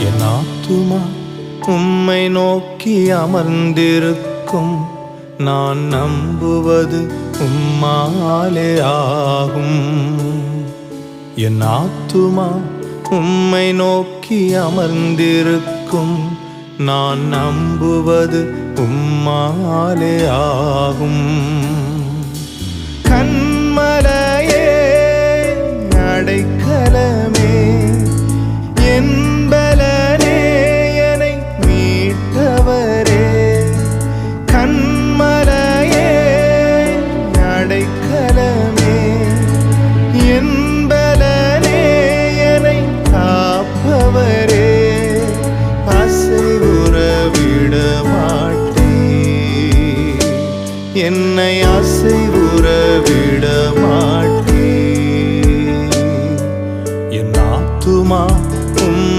என் ஆத்துமா உம்மை நோக்கி அமர்ந்திருக்கும். நான் நம்புவது உம்மாலே ஆகும். என் ஆத்துமா உம்மை நோக்கி அமர்ந்திருக்கும். நான் நம்புவது உம்மாலே ஆகும். கண்மலையே அடைக்கலமே, என் பலனே, என்னை மீட்டவரே. கண்மலையே அடைக்கலமே, என் பலனே, என்னை காப்பவரே. அசைவுற விட மாட்டீர், என்னை அசை